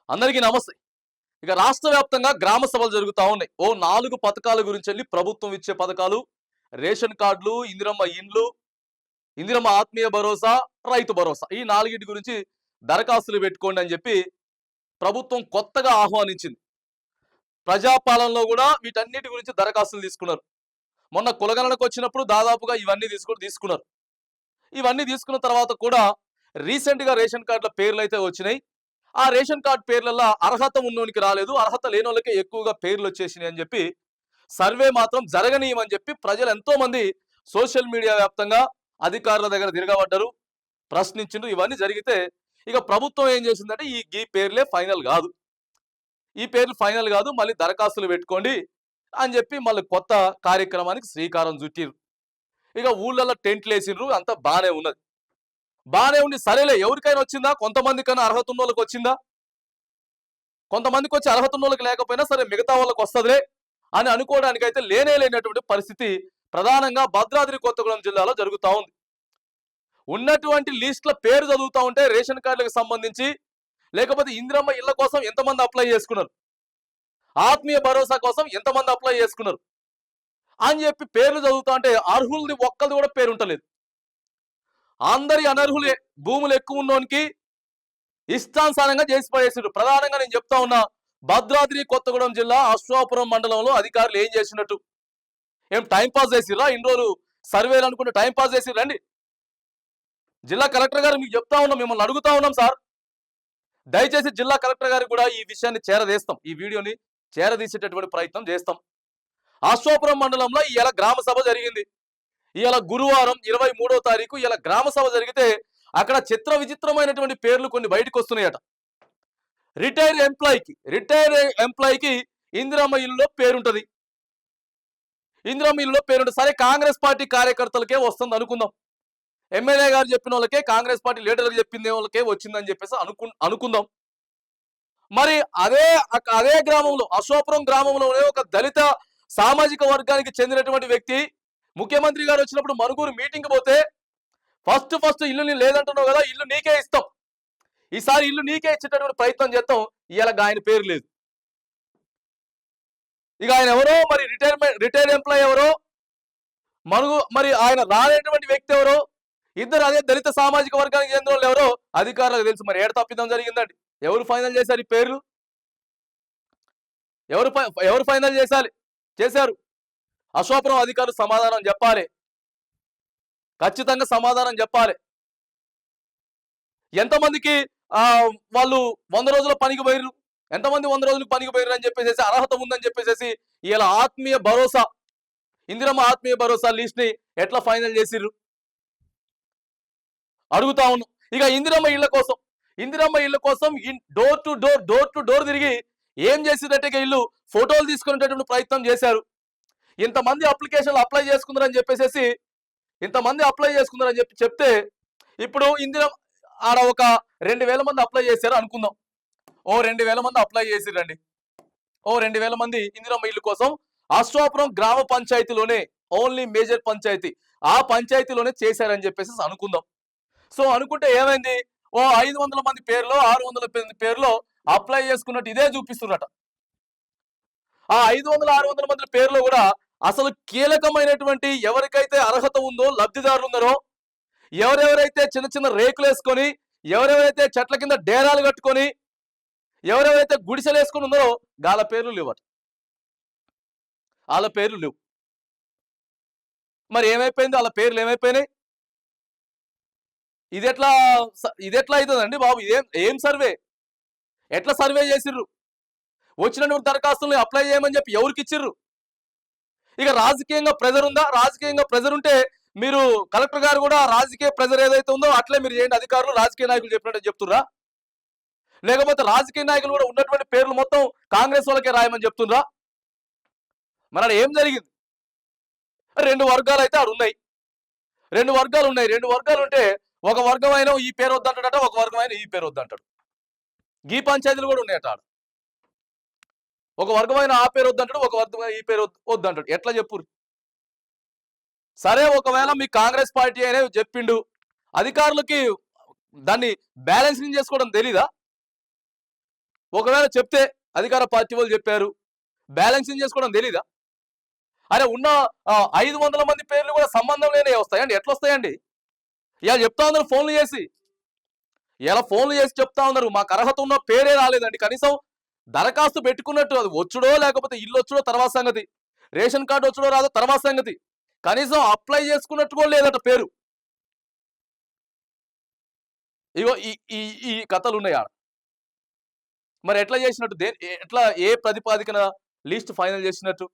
అందరికీ నమస్తే. ఇక రాష్ట్ర వ్యాప్తంగా గ్రామ సభలు జరుగుతా ఉన్నాయి. ఓ 4 పథకాల గురించి వెళ్ళి ప్రభుత్వం ఇచ్చే పథకాలు, రేషన్ కార్డులు, ఇందిరమ్మ ఇండ్లు, ఇందిరమ్మ ఆత్మీయ భరోసా, రైతు భరోసా. ఈ నాలుగిటి గురించి దరఖాస్తులు పెట్టుకోండి అని చెప్పి ప్రభుత్వం కొత్తగా ఆహ్వానించింది. ప్రజాపాలనలో కూడా వీటన్నిటి గురించి దరఖాస్తులు తీసుకున్నారు. మొన్న కులగణనకు వచ్చినప్పుడు దాదాపుగా ఇవన్నీ తీసుకున్నారు. ఇవన్నీ తీసుకున్న తర్వాత కూడా రీసెంట్ గా రేషన్ కార్డుల పేర్లు అయితే వచ్చినాయి. ఆ రేషన్ కార్డు పేర్లలో అర్హత ఉన్నోనికి రాలేదు, అర్హత లేని వాళ్ళకే ఎక్కువగా పేర్లు వచ్చేసినాయి అని చెప్పి సర్వే మాత్రం జరగనీయమని చెప్పి ప్రజలు ఎంతో మంది సోషల్ మీడియా వ్యాప్తంగా అధికారుల దగ్గర తిరగబడ్డారు, ప్రశ్నించిండ్రు. ఇవన్నీ జరిగితే ఇక ప్రభుత్వం ఏం చేసిందంటే ఈ పేర్లే ఫైనల్ కాదు, ఈ పేర్లు ఫైనల్ కాదు, మళ్ళీ దరఖాస్తులు పెట్టుకోండి అని చెప్పి మళ్ళీ కొత్త కార్యక్రమానికి శ్రీకారం చుట్టిరు. ఇక ఊళ్ళల్లో టెంట్లు వేసిండ్రు, అంతా బాగానే ఉన్నది. బాగానే ఉండి సరేలే, ఎవరికైనా వచ్చిందా? కొంతమందికైనా అర్హత ఉన్న వాళ్ళకి వచ్చిందా? కొంతమందికి వచ్చి అర్హత ఉన్న వాళ్ళకి లేకపోయినా సరే మిగతా వాళ్ళకి వస్తుందిలే అని అనుకోవడానికైతే లేనటువంటి పరిస్థితి ప్రధానంగా భద్రాద్రి కొత్తగూడెం జిల్లాలో జరుగుతూ ఉంది. ఉన్నటువంటి లిస్టుల పేరు చదువుతూ ఉంటే రేషన్ కార్డులకు సంబంధించి, లేకపోతే ఇందిరమ్మ ఇళ్ల కోసం ఎంతమంది అప్లై చేసుకున్నారు, ఆత్మీయ భరోసా కోసం ఎంతమంది అప్లై చేసుకున్నారు అని చెప్పి పేర్లు చదువుతా ఉంటే అర్హులది ఒక్కది కూడా పేరు ఉంటలేదు. అందరి అనర్హులే. భూములు ఎక్కువ ఉన్నోనికి ఇష్టానుసారంగా చేసి పడేసారు. ప్రధానంగా నేను చెప్తా ఉన్నా, భద్రాద్రి కొత్తగూడెం జిల్లా అశ్వాపురం మండలంలో అధికారులు ఏం చేసినట్టు, ఏం టైంపాస్ చేసిర్రా? ఇన్ని రోజులు సర్వేలు అనుకుంటే టైంపాస్ చేసిర్రండి. జిల్లా కలెక్టర్ గారు మీకు చెప్తా ఉన్నాం, మిమ్మల్ని అడుగుతా ఉన్నాం సార్, దయచేసి జిల్లా కలెక్టర్ గారికి కూడా ఈ విషయాన్ని చేరదీస్తాం, ఈ వీడియోని చేరదీసేటటువంటి ప్రయత్నం చేస్తాం. అశ్వాపురం మండలంలో ఇవాళ గ్రామ సభ జరిగింది. ఇవాళ గురువారం 23వ తారీఖు ఇలా గ్రామ సభ జరిగితే అక్కడ చిత్ర విచిత్రమైనటువంటి పేర్లు కొన్ని బయటకు వస్తున్నాయట. రిటైర్డ్ ఎంప్లాయీకి ఇందిరమ్మ ఇల్లులో పేరుంటది, ఇందిరమ్మ ఇల్లులో పేరుంటది. సరే, కాంగ్రెస్ పార్టీ కార్యకర్తలకే వస్తుంది అనుకుందాం, ఎమ్మెల్యే గారు చెప్పిన వాళ్ళకే, కాంగ్రెస్ పార్టీ లీడర్లు చెప్పిన వాళ్ళకే వచ్చిందని చెప్పేసి అనుకుందాం. మరి అదే గ్రామంలో, అశోపురం గ్రామంలోనే ఒక దళిత సామాజిక వర్గానికి చెందినటువంటి వ్యక్తి ముఖ్యమంత్రి గారు వచ్చినప్పుడు మనుగురు మీటింగ్ పోతే ఫస్ట్ ఇల్లు లేదంటున్నావు కదా, ఇల్లు నీకే ఇస్తాం, ఈసారి ఇల్లు నీకే ఇచ్చేటటువంటి ప్రయత్నం చేస్తాం. ఇవాళ ఆయన పేరు లేదు. ఇక ఆయన ఎవరో, మరి రిటైర్డ్ ఎంప్లాయీ ఎవరో, మరి ఆయన రాలేటువంటి వ్యక్తి ఎవరో, ఇద్దరు అదే దళిత సామాజిక వర్గానికి చెందిన వాళ్ళు ఎవరో అధికారులకు తెలుసు. మరి ఏడ తప్పిదం జరిగిందండి? ఎవరు ఫైనల్ చేశారు ఈ పేర్లు? ఎవరు ఫైనల్ చేశారు? అశోపురం అధికారులు సమాధానం చెప్పాలి, ఖచ్చితంగా సమాధానం చెప్పాలి. ఎంతమందికి వాళ్ళు 100 రోజుల పనికి పోయిర్రు, ఎంతమంది 100 రోజులకు పనికి పోయిర్రు అని చెప్పేసి, అర్హత ఉందని చెప్పేసి ఇలా ఆత్మీయ భరోసా, ఇందిరమ్మ ఆత్మీయ భరోసా లిస్ట్ ని ఎట్లా ఫైనల్ చేసిర్రు అడుగుతా ఉన్నాం. ఇక ఇందిరమ్మ ఇళ్ల కోసం డోర్ టు డోర్ తిరిగి ఏం చేసినట్టుగా ఇల్లు ఫోటోలు తీసుకునేటటువంటి ప్రయత్నం చేశారు. ఇంతమంది అప్లికేషన్లు అప్లై చేసుకున్నారని చెప్తే ఇప్పుడు ఆడ ఒక 2000 మంది అప్లై చేశారు అనుకుందాం. ఓ 2000 మంది అప్లై చేసిరండి. ఓ 2000 మంది ఇందిరమ్మ ఇల్లు కోసం అశ్వాపురం గ్రామ పంచాయతీలోనే, ఓన్లీ మేజర్ పంచాయతీ, ఆ పంచాయతీలోనే చేశారని చెప్పేసి అనుకుందాం. సో అనుకుంటే ఏమైంది, ఓ 500 మంది పేర్లో 600 పేర్లో అప్లై చేసుకున్నట్టు ఇదే చూపిస్తున్నట. ఆ 500-600 మంది పేర్లో కూడా అసలు కీలకమైనటువంటి ఎవరికైతే అర్హత ఉందో, లబ్ధిదారులు ఉన్నారో, ఎవరెవరైతే చిన్న చిన్న రేకులు వేసుకొని, ఎవరెవరైతే చెట్ల కింద డేరాలు కట్టుకొని, ఎవరెవరైతే గుడిసెలు వేసుకొని ఉన్నారో వాళ్ళ పేర్లు లేవట. వాళ్ళ పేర్లు లేవు. మరి ఏమైపోయింది? వాళ్ళ పేర్లు ఏమైపోయినాయి? ఇది ఎట్లా అవుతుందండి బాబు? ఏం సర్వే? ఎట్లా సర్వే చేసిర్రు? వచ్చినటువంటి దరఖాస్తుల్ని అప్లై చేయమని చెప్పి ఎవరికి ఇచ్చిర్రు? ఇక రాజకీయంగా ప్రెజర్ ఉందా? రాజకీయంగా ప్రెజర్ ఉంటే మీరు కలెక్టర్ గారు కూడా రాజకీయ ప్రెజర్ ఏదైతే ఉందో అట్లే మీరు చేయండి, అధికారులు రాజకీయ నాయకులు చెప్పినట్టు చెప్తుర్రా? లేకపోతే రాజకీయ నాయకులు కూడా ఉన్నటువంటి పేర్లు మొత్తం కాంగ్రెస్ వాళ్ళకే రాయమని చెప్తుండ్రా? మరి ఏం జరిగింది? 2 వర్గాలు అయితే ఆడు ఉన్నాయి. 2 వర్గాలు ఉంటే ఒక వర్గం అయినా ఈ పేరు వద్దంటాడట, ఒక వర్గం అయినా ఈ పేరు వద్దంటాడు. గీ పంచాయతీలు కూడా ఉన్నాయట. ఆడ ఒక వర్గమైన ఆ పేరు వద్దంటాడు, ఒక వర్గమైన ఈ పేరు వద్దంటాడు. ఎట్లా చెప్పురు? సరే, ఒకవేళ మీ కాంగ్రెస్ పార్టీ అనే చెప్పిండు, అధికారులకి దాన్ని బ్యాలెన్సింగ్ చేసుకోవడం తెలీదా? ఒకవేళ చెప్తే అధికార పార్టీ వాళ్ళు చెప్పారు, బ్యాలెన్సింగ్ చేసుకోవడం తెలీదా? అరే ఉన్న 500 మంది పేర్లు కూడా సంబంధం లేని వస్తాయండి, ఎట్లా వస్తాయండి? ఇలా చెప్తా ఉన్నారు ఫోన్లు చేసి, ఇలా ఫోన్లు చేసి చెప్తా ఉన్నారు మాకు అర్హత ఉన్న పేరే రాలేదండి. కనీసం దరఖాస్తు పెట్టుకున్నట్టు అది వచ్చుడో లేకపోతే ఇల్లు వచ్చుడో తర్వాత సంగతి, రేషన్ కార్డు వచ్చుడో రాదో తర్వాత సంగతి, కనీసం అప్లై చేసుకున్నట్టు కూడా లేదట పేరు. ఇగో ఈ ఈ ఈ కథలు ఉన్నాయి ఆడ. మరి ఎట్లా చేసినట్టు, ఎట్లా ఏ ప్రతిపాదికన లిస్ట్ ఫైనల్ చేసినట్టు?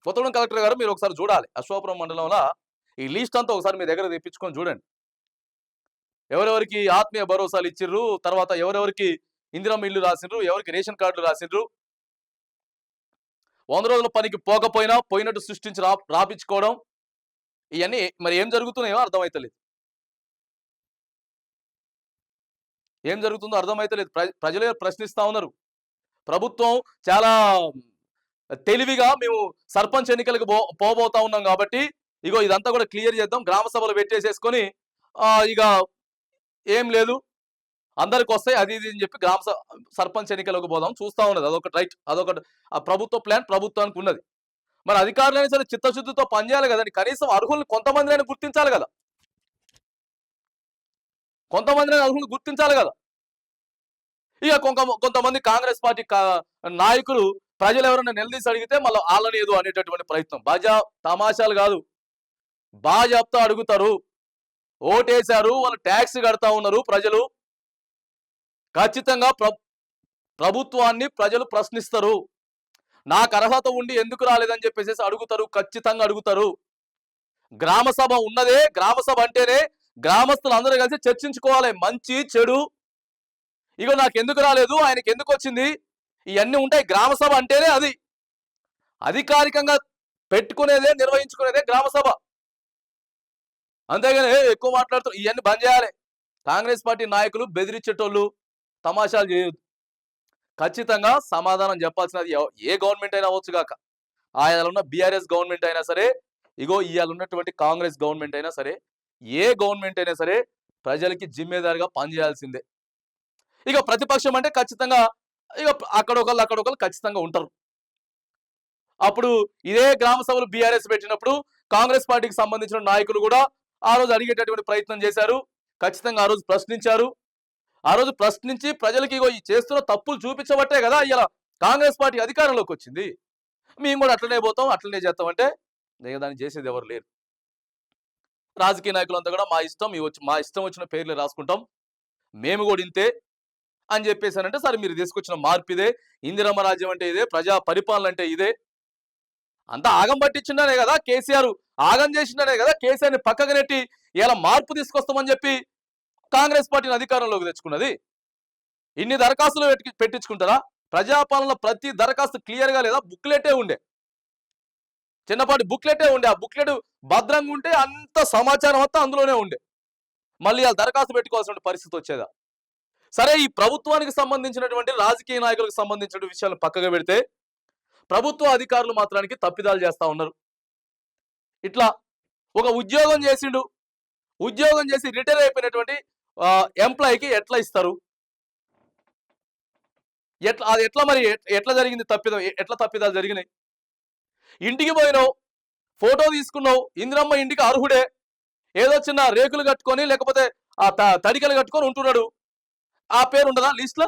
కొత్తగూడెం కలెక్టర్ గారు మీరు ఒకసారి చూడాలి, అశ్వాపురం మండలంలో ఈ లిస్ట్ అంతా ఒకసారి మీ దగ్గర తెప్పించుకొని చూడండి. ఎవరెవరికి ఆత్మీయ భరోసాలు ఇచ్చిర్రు, తర్వాత ఎవరెవరికి ఇందిరమ్మ ఇల్లు రాసిండ్రు, ఎవరికి రేషన్ కార్డులు రాసిండ్రు, 100 రోజుల పనికి పోకపోయినా పోయినట్టు సృష్టించి రాపించుకోవడం, ఇవన్నీ మరి ఏం జరుగుతున్నాయో అర్థమైతలేదు. ఏం జరుగుతుందో అర్థమైతలేదు. ప్రజలే ప్రశ్నిస్తా ఉన్నారు. ప్రభుత్వం చాలా తెలివిగా మేము సర్పంచ్ ఎన్నికలకు పోబోతా ఉన్నాం కాబట్టి ఇగో ఇదంతా కూడా క్లియర్ చేద్దాం, గ్రామ సభలు పెట్టేసేసుకొని ఇక ఏం లేదు అందరికి వస్తాయి అది ఇది అని చెప్పి సర్పంచ్ ఎన్నికలకు పోదాం చూస్తా ఉన్నది. అదొకటి రైట్, అదొకటి ఆ ప్రభుత్వ ప్లాన్ ప్రభుత్వానికి ఉన్నది. మరి అధికారులైనా సరే చిత్తశుద్ధితో పనిచేయాలి కదండి. కనీసం అర్హుల్ని కొంతమందిని గుర్తించాలి కదా, కొంతమందిని అర్హుల్ని గుర్తించాలి కదా. ఇక కొంతమంది కాంగ్రెస్ పార్టీ నాయకులు ప్రజలు ఎవరైనా నిలదీసి అడిగితే మళ్ళీ వాళ్ళని ఏదో అనేటటువంటి ప్రయత్నం. తమాషాలు కాదు, బాజాప్తా అడుగుతారు. ఓటేశారు, వాళ్ళు ట్యాక్స్ కడతా ఉన్నారు ప్రజలు. ఖచ్చితంగా ప్రభుత్వాన్ని ప్రజలు ప్రశ్నిస్తారు. నాకు అర్హత ఉండి ఎందుకు రాలేదని చెప్పేసి అడుగుతారు, ఖచ్చితంగా అడుగుతారు. గ్రామ సభ ఉన్నదే, గ్రామ సభ అంటేనే గ్రామస్తులు అందరూ కలిసి చర్చించుకోవాలి, మంచి చెడు. ఇగో నాకు ఎందుకు రాలేదు, ఆయనకి ఎందుకు వచ్చింది, ఇవన్నీ ఉంటాయి. గ్రామ సభ అంటేనే అది అధికారికంగా పెట్టుకునేదే, నిర్వహించుకునేదే గ్రామ సభ. అంతేగాని ఎక్కువ మాట్లాడుతూ ఇవన్నీ బంద్ చేయాలి. కాంగ్రెస్ పార్టీ నాయకులు బెదిరించేటోళ్ళు, తమాషాలు చేయొద్దు. ఖచ్చితంగా సమాధానం చెప్పాల్సినది ఏ గవర్నమెంట్ అయినా అవ్వచ్చు కాక, ఆయన ఉన్న బీఆర్ఎస్ గవర్నమెంట్ అయినా సరే, ఇగో ఇవాళ ఉన్నటువంటి కాంగ్రెస్ గవర్నమెంట్ అయినా సరే, ఏ గవర్నమెంట్ అయినా సరే ప్రజలకి జిమ్మేదారిగా పనిచేయాల్సిందే. ఇక ప్రతిపక్షం అంటే ఖచ్చితంగా ఇక అక్కడొకళ్ళు ఖచ్చితంగా ఉంటారు. అప్పుడు ఇదే గ్రామ సభలు బీఆర్ఎస్ పెట్టినప్పుడు కాంగ్రెస్ పార్టీకి సంబంధించిన నాయకులు కూడా ఆ రోజు అడిగేటటువంటి ప్రయత్నం చేశారు. ఖచ్చితంగా ఆ రోజు ప్రశ్నించారు. ఆ రోజు ప్రశ్నించి ప్రజలకి ఇగో ఈ చేస్తున్న తప్పులు చూపించబట్టే కదా ఇలా కాంగ్రెస్ పార్టీ అధికారంలోకి వచ్చింది. మేము కూడా అట్లనే పోతాం, అట్లనే చేస్తామంటే దాన్ని చేసేది ఎవరు లేరు. రాజకీయ నాయకులంతా కూడా మా ఇష్టం వచ్చిన పేర్లు రాసుకుంటాం, మేము కూడా ఇంతే అని చెప్పేసానంటే సరే మీరు తీసుకొచ్చిన మార్పు ఇదే, ఇందిరమ్మ రాజ్యం అంటే ఇదే, ప్రజా పరిపాలన అంటే ఇదే. అంతా ఆగం పట్టించిందనే కదా కేసీఆర్, ఆగం చేసిందనే కదా కేసీఆర్ని పక్కకు నెట్టి ఇలా మార్పు తీసుకొస్తామని చెప్పి కాంగ్రెస్ పార్టీని అధికారంలోకి తెచ్చుకున్నది. ఇన్ని దరఖాస్తులు పెట్టించుకుంటారా? ప్రజాపాలన ప్రతి దరఖాస్తు క్లియర్గా లేదా, బుక్లెటే ఉండే, చిన్నపాటి బుక్లెటే ఉండే. ఆ బుక్లెట్ భద్రంగా ఉంటే అంత సమాచారం అంతా అందులోనే ఉండే. మళ్ళీ ఆ దరఖాస్తు పెట్టుకోవాల్సిన పరిస్థితి వచ్చేదా? సరే, ఈ ప్రభుత్వానికి సంబంధించినటువంటి రాజకీయ నాయకులకు సంబంధించిన విషయాలు పక్కగా పెడితే ప్రభుత్వ అధికారులు మాత్రానికి తప్పిదాలు చేస్తా ఉన్నారు. ఇట్లా ఒక ఉద్యోగం చేసిండు, ఉద్యోగం చేసి రిటైర్ అయిపోయినటువంటి ఎంప్లాయీకి ఎట్లా ఇస్తారు? అది ఎట్లా జరిగింది తప్పిదం? ఎట్లా తప్పిదాలు జరిగినాయి? ఇంటికి పోయినావు, ఫోటో తీసుకున్నావు, ఇందిరమ్మ ఇంటికి అర్హుడే, ఏదో చిన్న రేకులు కట్టుకొని లేకపోతే ఆ తడికలు కట్టుకొని ఉంటున్నాడు, ఆ పేరు ఉండదా లిస్ట్లో?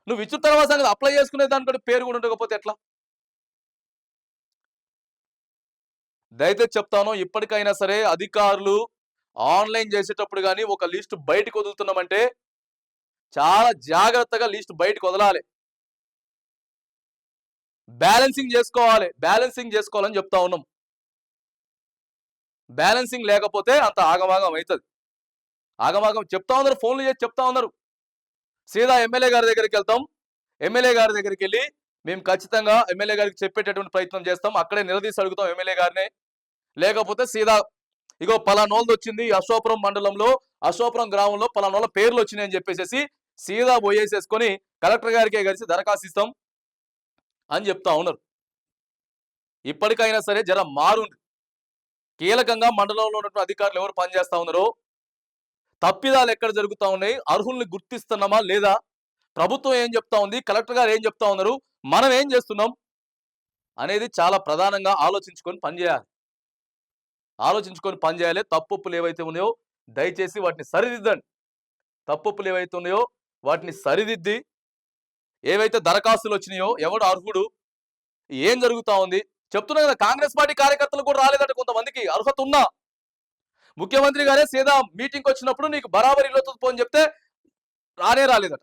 నువ్వు ఇచ్చిన తర్వాత సంగతి అప్లై చేసుకునే దానికంటే పేరు కూడా ఉండకపోతే ఎట్లా? దయచేసి చెప్తాను, ఇప్పటికైనా సరే అధికారులు ఆన్లైన్ చేసేటప్పుడు కానీ ఒక లిస్ట్ బయటకు వదులుతున్నామంటే చాలా జాగ్రత్తగా లిస్ట్ బయటకు వదలాలి, బ్యాలెన్సింగ్ చేసుకోవాలని చెప్తా ఉన్నాం. బ్యాలెన్సింగ్ లేకపోతే అంత ఆగమాగం అవుతుంది. ఆగమాగం చెప్తా ఉన్నారు, ఫోన్లు చేసి చెప్తా ఉన్నారు. సీదా ఎమ్మెల్యే గారి దగ్గరికి వెళ్తాం, ఎమ్మెల్యే గారి దగ్గరికి వెళ్ళి మేము ఖచ్చితంగా ఎమ్మెల్యే గారికి చెప్పేటటువంటి ప్రయత్నం చేస్తాం, అక్కడే నిలదీసి అడుగుతాం ఎమ్మెల్యే గారిని. లేకపోతే సీదా ఇగో పలానోళ్ళది వచ్చింది, అశ్వాపురం మండలంలో అశ్వాపురం గ్రామంలో పలానోళ్ళ పేర్లు వచ్చినాయి అని చెప్పేసి సీదా పోయేసేసుకొని కలెక్టర్ గారికే కలిసి దరఖాస్తు ఇస్తాం అని చెప్తా ఉన్నారు. ఇప్పటికైనా సరే జర మారుంది. కీలకంగా మండలంలో ఉన్నటువంటి అధికారులు ఎవరు పనిచేస్తా ఉన్నారో, తప్పిదాలు ఎక్కడ జరుగుతా ఉన్నాయి, అర్హుల్ని గుర్తిస్తున్నామా లేదా, ప్రభుత్వం ఏం చెప్తా ఉంది, కలెక్టర్ గారు ఏం చెప్తా ఉన్నారు, మనం ఏం చేస్తున్నాం అనేది చాలా ప్రధానంగా ఆలోచించుకొని పనిచేయాలి. ఆలోచించుకొని పనిచేయాలి. తప్పులు ఏవైతే ఉన్నాయో దయచేసి వాటిని సరిదిద్దండి. తప్పులు ఏవైతే ఉన్నాయో వాటిని సరిదిద్ది, ఏవైతే దరఖాస్తులు వచ్చినాయో ఎవడు అర్హుడు, ఏం జరుగుతా ఉంది చెప్తున్నా కదా. కాంగ్రెస్ పార్టీ కార్యకర్తలు కూడా రాలేదట కొంతమందికి, అర్హత ఉన్నా. ముఖ్యమంత్రి గారే సీదా మీటింగ్కి వచ్చినప్పుడు నీకు బరాబర్ ఇల్లు అని చెప్తే రాలేదట.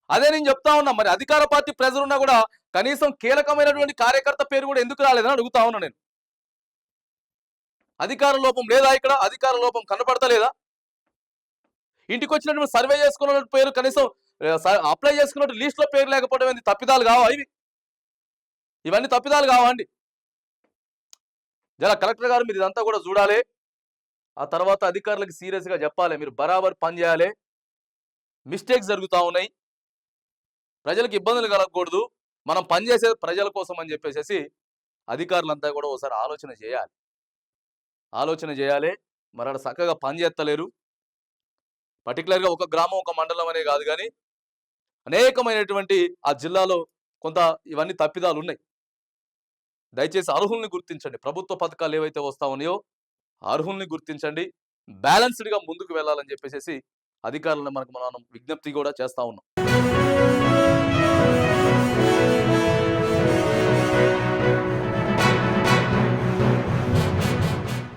అదే నేను చెప్తా ఉన్నా, మరి అధికార పార్టీ ప్రెజర్ ఉన్నా కూడా కనీసం కీలకమైనటువంటి కార్యకర్త పేరు కూడా ఎందుకు రాలేదని అడుగుతా ఉన్నా నేను. అధికార లోపం లేదా ఇక్కడ? అధికార లోపం కనపడతలేదా? ఇంటికి వచ్చినటువంటి సర్వే చేసుకున్న పేరు కనీసం అప్లై చేసుకున్నట్టు లిస్ట్ లో పేరు లేకపోవడం ఏంది? తప్పిదాలు కావా ఇవి? ఇవన్నీ తప్పిదాలు కావా అండి? జర కలెక్టర్ గారు మీరు ఇదంతా కూడా చూడాలి. ఆ తర్వాత అధికారులకు సీరియస్ గా చెప్పాలి, మీరు బరాబర్ పని చేయాలి. మిస్టేక్స్ జరుగుతూ ఉన్నాయి, ప్రజలకు ఇబ్బందులు కలగకూడదు, మనం పనిచేసేది ప్రజల కోసం అని చెప్పేసి అధికారులంతా కూడా ఒకసారి ఆలోచన చేయాలి. మరి అక్కడ చక్కగా పని చేస్తలేరు. పర్టికులర్గా ఒక గ్రామం ఒక మండలం అనే కాదు కానీ అనేకమైనటువంటి ఆ జిల్లాలో కొంత ఇవన్నీ తప్పిదాలు ఉన్నాయి. దయచేసి అర్హుల్ని గుర్తించండి. ప్రభుత్వ పథకాలు ఏవైతే వస్తా ఉన్నాయో అర్హుల్ని గుర్తించండి. బ్యాలెన్స్డ్గా ముందుకు వెళ్ళాలని చెప్పేసి అధికారులను మనం విజ్ఞప్తి కూడా చేస్తా ఉన్నాం.